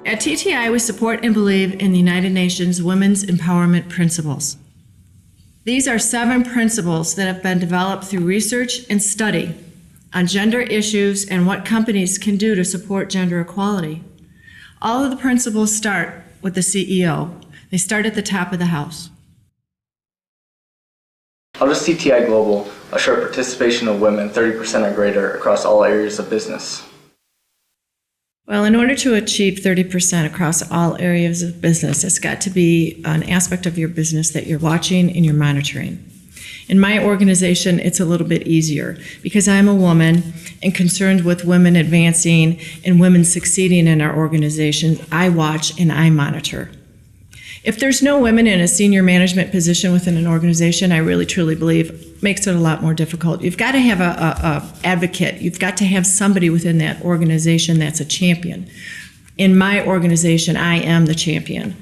At TTi, we support and believe in the United Nations Women's Empowerment Principles. These are 7 principles that have been developed through research and study on gender issues and what companies can do to support gender equality. All of the principles start with the CEO. They start at the top of the house. How does TTi Global assure participation of women 30% or greater across all areas of business? Well, in order to achieve 30% across all areas of business, it's got to be an aspect of your business that you're watching and you're monitoring. In my organization, it's a little bit easier because I'm a woman and concerned with women advancing and women succeeding in our organization. I watch and I monitor. If there's no women in a senior management position within an organization, I really truly believe makes it a lot more difficult. You've got to have a advocate. You've got to have somebody within that organization that's a champion. In my organization, I am the champion.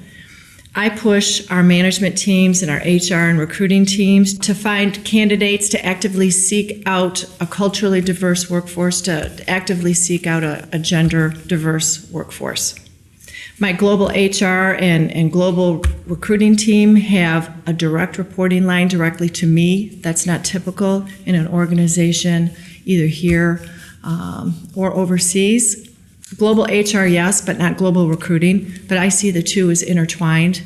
I push our management teams and our HR and recruiting teams to find candidates to actively seek out a culturally diverse workforce, to actively seek out a gender diverse workforce. My global HR and global recruiting team have a direct reporting line directly to me. That's not typical in an organization, either here or overseas. Global HR, yes, but not global recruiting. But I see the two as intertwined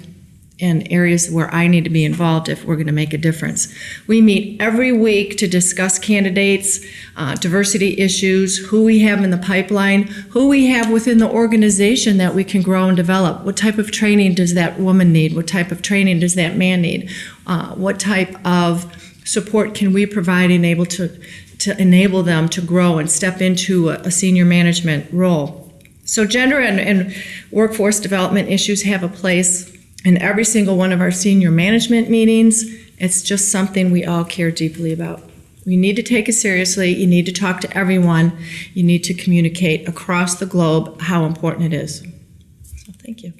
in areas where I need to be involved if we're going to make a difference. We meet every week to discuss candidates, diversity issues, who we have in the pipeline, who we have within the organization that we can grow and develop. What type of training does that woman need? What type of training does that man need? What type of support can we provide and able to enable them to grow and step into a senior management role? So gender and workforce development issues have a place in every single one of our senior management meetings. It's just something we all care deeply about. You need to take it seriously. You need to talk to everyone. You need to communicate across the globe how important it is. So thank you.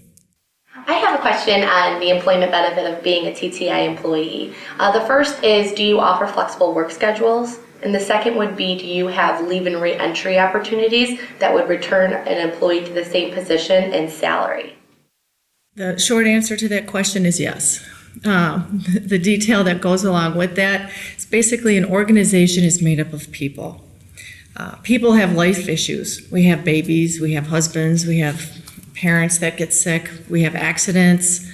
I have a question on the employment benefit of being a TTi employee. The first is, do you offer flexible work schedules? And the second would be, do you have leave and re-entry opportunities that would return an employee to the same position and salary? The short answer to that question is yes. The detail that goes along with that is basically an organization is made up of people. People have life issues. We have babies, we have husbands, we have parents that get sick, we have accidents.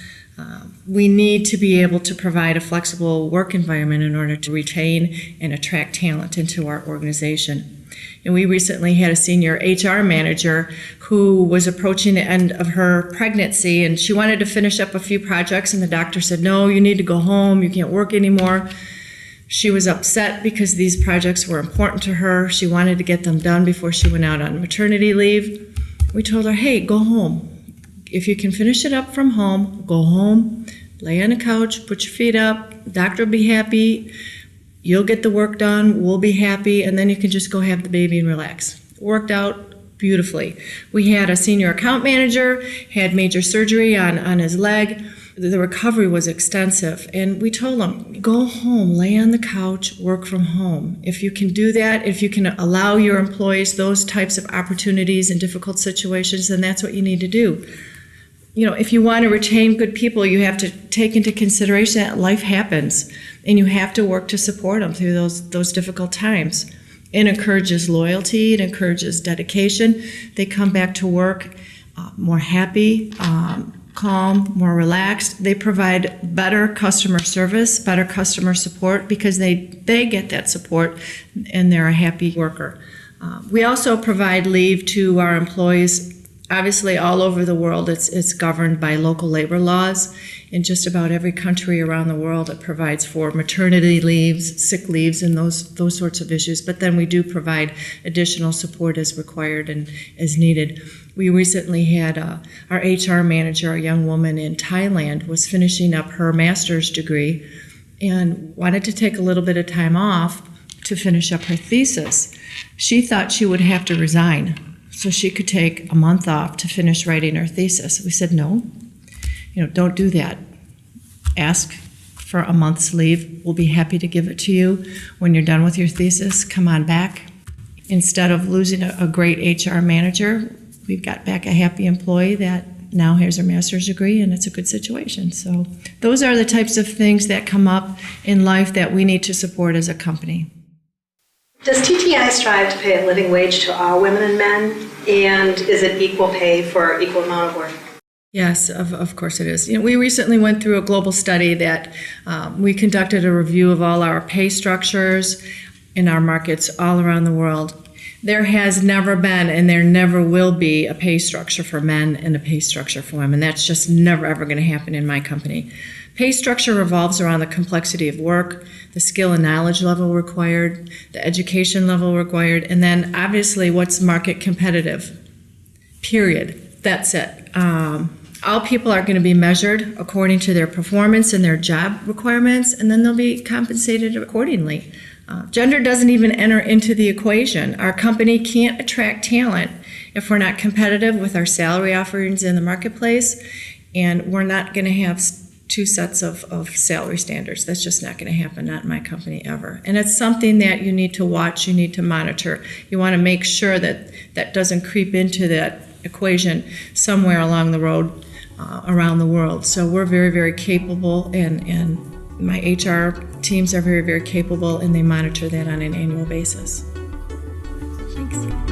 We need to be able to provide a flexible work environment in order to retain and attract talent into our organization. And we recently had a senior HR manager who was approaching the end of her pregnancy, and she wanted to finish up a few projects, and the doctor said, no, you need to go home, you can't work anymore. She was upset because these projects were important to her. She wanted to get them done before she went out on maternity leave. We told her, hey, go home. If you can finish it up from home, go home, lay on the couch, put your feet up, the doctor will be happy. You'll get the work done, we'll be happy, and then you can just go have the baby and relax. It worked out beautifully. We had a senior account manager, had major surgery on his leg. The recovery was extensive, and we told him, go home, lay on the couch, work from home. If you can do that, if you can allow your employees those types of opportunities in difficult situations, then that's what you need to do. You know, if you want to retain good people, you have to take into consideration that life happens, and you have to work to support them through those difficult times. It encourages loyalty, it encourages dedication. They come back to work more happy, calm, more relaxed. They provide better customer service, better customer support because they get that support and they're a happy worker. We also provide leave to our employees Obviously, all over the world, it's governed by local labor laws. In just about every country around the world, it provides for maternity leaves, sick leaves, and those sorts of issues. But then we do provide additional support as required and as needed. We recently had our HR manager, a young woman in Thailand, was finishing up her master's degree and wanted to take a little bit of time off to finish up her thesis. She thought she would have to resign so she could take a month off to finish writing her thesis. We said, no, don't do that. Ask for a month's leave. We'll be happy to give it to you when you're done with your thesis. Come on back. Instead of losing a great HR manager, we've got back a happy employee that now has her master's degree, and it's a good situation. So those are the types of things that come up in life that we need to support as a company. Does TTi strive to pay a living wage to all women and men? And is it equal pay for equal amount of work? Yes, of course it is. We recently went through a global study that we conducted a review of all our pay structures in our markets all around the world. There has never been and there never will be a pay structure for men and a pay structure for women. That's just never ever going to happen in my company. Pay structure revolves around the complexity of work, the skill and knowledge level required, the education level required, and then obviously what's market competitive. Period. That's it. All people are going to be measured according to their performance and their job requirements, and then they'll be compensated accordingly. Gender doesn't even enter into the equation. Our company can't attract talent if we're not competitive with our salary offerings in the marketplace, and we're not going to have two sets of salary standards. That's just not going to happen, not in my company ever. And it's something that you need to watch, you need to monitor. You want to make sure that that doesn't creep into that equation somewhere along the road around the world. So we're very, very capable, and my HR teams are very, very capable, and they monitor that on an annual basis. Thanks.